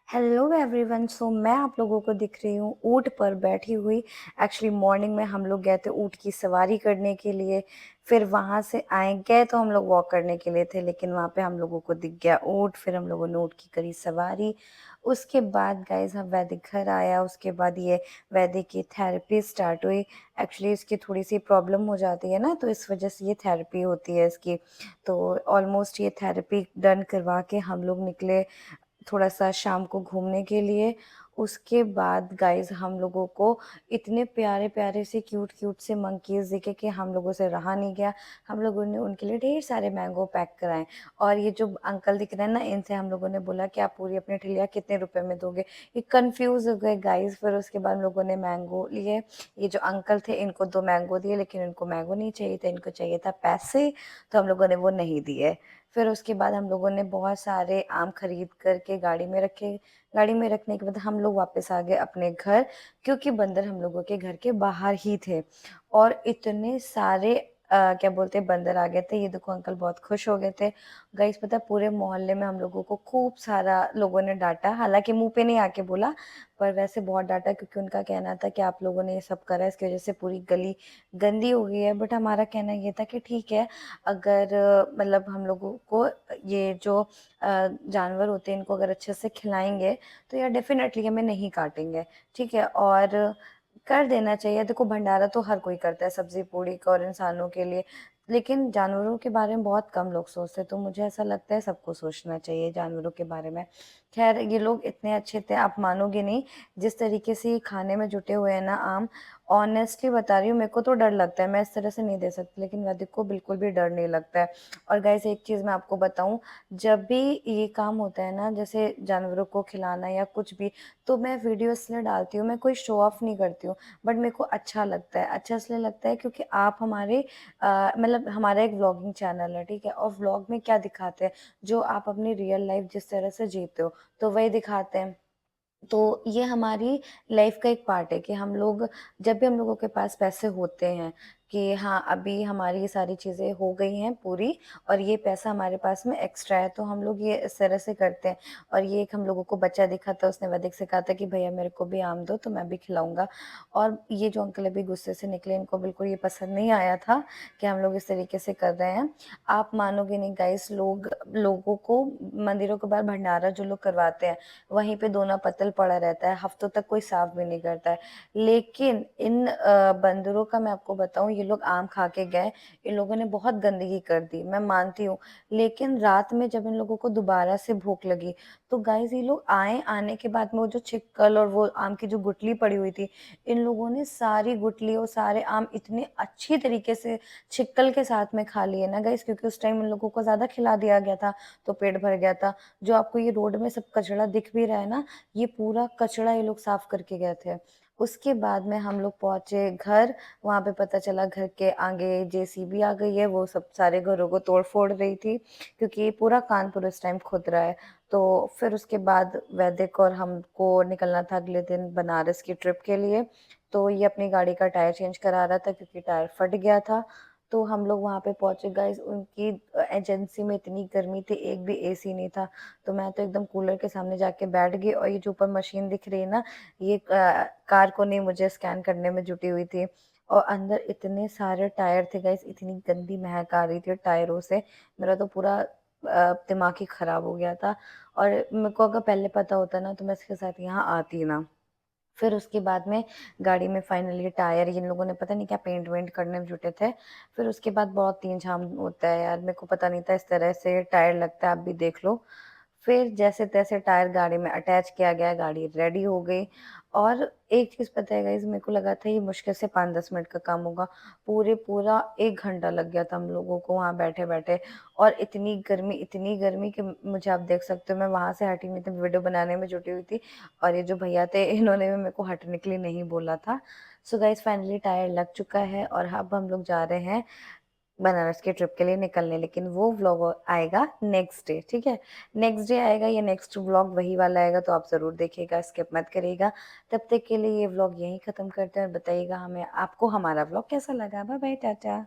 Hello everyone. सो मैं आप लोगों को दिख रही हूँ ऊँट पर बैठी हुई। एक्चुअली मॉर्निंग में हम लोग गए थे ऊँट की सवारी करने के लिए। फिर वहाँ से आए गए तो हम लोग वॉक करने के लिए थे, लेकिन वहाँ पे हम लोगों को दिख गया ऊँट। फिर हम लोगों ने ऊँट की करी सवारी। उसके बाद गाइज हम वैदिक घर आया। उसके बाद ये वैदिक की थेरेपी स्टार्ट हुई। एक्चुअली इसकी थोड़ी सी प्रॉब्लम हो जाती है ना, तो इस वजह से ये थेरेपी होती है इसकी। तो ऑलमोस्ट ये थेरेपी डन करवा के हम लोग निकले थोड़ा-सा शाम को घूमने के लिए। उसके बाद गाइज़ हम लोगों को इतने प्यारे-प्यारे से क्यूट-क्यूट से मंकीज़ दिखे कि हम लोगों से रहा नहीं गया। हम लोगों ने उनके लिए ढेर सारे मैंगो पैक कराए। और ये जो अंकल दिख रहे हैं ना, इनसे हम लोगों ने बोला कि आप पूरी अपनी ठिलिया कितने रुपए में दोगे? ये कन्फ्यूज़ हो गए गाइज़। फिर उसके बाद हम लोगों ने मैंगो लिए। ये जो अंकल थे इनको 2 मैंगो दिए, लेकिन इनको मैंगो नहीं चाहिए था, इनको चाहिए था पैसे, तो हम लोगों ने वो नहीं दिए। फिर उसके बाद हम लोगों ने बहुत सारे आम खरीद कर के गाड़ी में रखे। गाड़ी में रखने के बाद हम लोग वापस आ गए अपने घर, क्योंकि बंदर हम लोगों के घर के बाहर ही थे। और इतने सारे क्या बोलते हैं बंदर आ गए थे। ये देखो अंकल बहुत खुश हो गए थे। गाइस पता है पूरे मोहल्ले में हम लोगों को खूब सारा लोगों ने डाँटा, हालाँकि मुँह पे नहीं आके बोला, पर वैसे बहुत डाँटा, क्योंकि उनका कहना था कि आप लोगों ने ये सब करा, इसकी वज़ह से पूरी गली गंदी हो गई है। बट हमारा कहना ये था कि ठीक है, अगर मतलब हम लोगों को ये जो जानवर होते हैं इनको अगर अच्छे से खिलाएँगे तो यार डेफ़िनेटली हमें नहीं काटेंगे, ठीक है? और कर देना चाहिए। देखो भंडारा तो हर कोई करता है सब्ज़ी पूड़ी का और इंसानों के लिए, लेकिन जानवरों के बारे में बहुत कम लोग सोचते हैं, तो मुझे ऐसा लगता है सबको सोचना चाहिए जानवरों के बारे में। ख़ैर ये लोग इतने अच्छे थे, आप मानोगे नहीं, जिस तरीके से ये खाने में जुटे हुए हैं ना आम, ऑनेस्टली बता रही हूँ मेरे को तो डर लगता है, मैं इस तरह से नहीं दे सकती, लेकिन वैदिक को बिल्कुल भी डर नहीं लगता है। और गाइस एक चीज़ मैं आपको बताऊँ, जब भी ये काम होता है ना, जैसे जानवरों को खिलाना या कुछ भी, तो मैं वीडियो इसलिए डालती हूँ, मैं कोई शो ऑफ नहीं करती हूँ, बट मेरे को अच्छा लगता है। अच्छा इसलिए लगता है क्योंकि आप हमारे मतलब हमारा एक व्लॉगिंग चैनल है, ठीक है? और व्लॉग में क्या दिखाते हैं, जो आप अपनी रियल लाइफ़ जिस तरह से जीते हो, तो वही दिखाते हैं। तो ये हमारी लाइफ का एक पार्ट है कि हम लोग जब भी हम लोगों के पास पैसे होते हैं कि हाँ, अभी हमारी ये सारी चीज़ें हो गई हैं पूरी और ये पैसा हमारे पास में एक्स्ट्रा है, तो हम लोग ये इस तरह से करते हैं। और ये एक हम लोगों को बच्चा दिखा था, उसने वैदिक से कहा था कि भैया मेरे को भी आम दो, तो मैं भी खिलाऊँगा। और ये जो अंकल अभी गुस्से से निकले, इनको बिल्कुल ये पसंद नहीं आया था कि हम लोग इस तरीके से कर रहे हैं। आप मानोगे नहीं गाइस, लोगों को मंदिरों के बाहर भंडारा जो लोग करवाते हैं, वहीं पे दोना पत्तल पड़ा रहता है, हफ्तों तक कोई साफ भी नहीं करता है। लेकिन इन बंदरों का मैं आपको बताऊँ, ये लोग आम खा के गए, इन लोगों ने बहुत गंदगी कर दी, मैं मानती हूँ। लेकिन रात में जब इन लोगों को दोबारा से भूख लगी, तो गाइज़ ये लोग आए, आने के बाद में वो जो छिक्कल और वो आम की जो गुठली पड़ी हुई थी, इन लोगों ने सारी गुठली और सारे आम इतने अच्छी तरीके से छिक्कल के साथ में खा लिए ना गाइज़, क्योंकि उस टाइम इन लोगों को ज़्यादा खिला दिया गया था, तो पेट भर गया था। जो आपको ये रोड में सब कचरा दिख भी रहा है ना, ये पूरा कचरा ये लोग साफ करके गए थे। उसके बाद में हम लोग पहुँचे घर, वहाँ पे पता चला घर के आगे जेसीबी आ गई है, वो सब सारे घरों को तोड़-फोड़ रही थी, क्योंकि पूरा कानपुर इस टाइम खुद रहा है। तो फिर उसके बाद वैदिक और हमको निकलना था अगले दिन बनारस की ट्रिप के लिए, तो ये अपनी गाड़ी का टायर चेंज करा रहा था क्योंकि टायर फट गया था। तो हम लोग वहाँ पे पहुँचे गाइज़, उनकी एजेंसी में इतनी गर्मी थी, एक भी एसी नहीं था। तो मैं तो एकदम कूलर के सामने जाके बैठ गई, और ये जो ऊपर मशीन दिख रही है ना, ये कार को नहीं मुझे स्कैन करने में जुटी हुई थी। और अंदर इतने सारे टायर थे गाइस, इतनी गंदी महक आ रही थी टायरों से, मेरा तो पूरा दिमाग ही खराब हो गया था। और मेरे को अगर पहले पता होता ना, तो मैं इसके साथ यहाँ आती ना। फिर उसके बाद में गाड़ी में फाइनली टायर, इन लोगों ने पता नहीं क्या पेंट वेंट करने में जुटे थे। फिर उसके बाद बहुत तीन झाम होता है यार, मेरे को पता नहीं था इस तरह से टायर लगता है, आप भी देख लो। फिर जैसे-तैसे टायर गाड़ी में अटैच किया गया, गाड़ी रेडी हो गई। और एक चीज़ पता है गाइज़, मेरे को लगा था ये मुश्किल से 5-10 मिनट का काम होगा, पूरा 1 घंटा लग गया था हम लोगों को वहाँ बैठे-बैठे। और इतनी गर्मी कि मुझे आप देख सकते हो, मैं वहाँ से हटी नहीं थी, वीडियो बनाने में जुटी हुई थी। और ये जो भैया थे इन्होंने भी मेरे को हटने के लिए नहीं बोला था। सो गाइज़ फाइनली टायर लग चुका है और अब हम लोग जा रहे हैं बनारस की ट्रिप के लिए निकलने, लेकिन वो व्लॉग आएगा नेक्स्ट डे, ठीक है? नेक्स्ट डे आएगा या नेक्स्ट व्लॉग वही वाला आएगा, तो आप ज़रूर देखिएगा, स्किप मत करिएगा। तब तक के लिए ये व्लॉग यहीं ख़त्म करते हैं और बताइएगा हमें आपको हमारा व्लॉग कैसा लगा? Bye bye, Tata.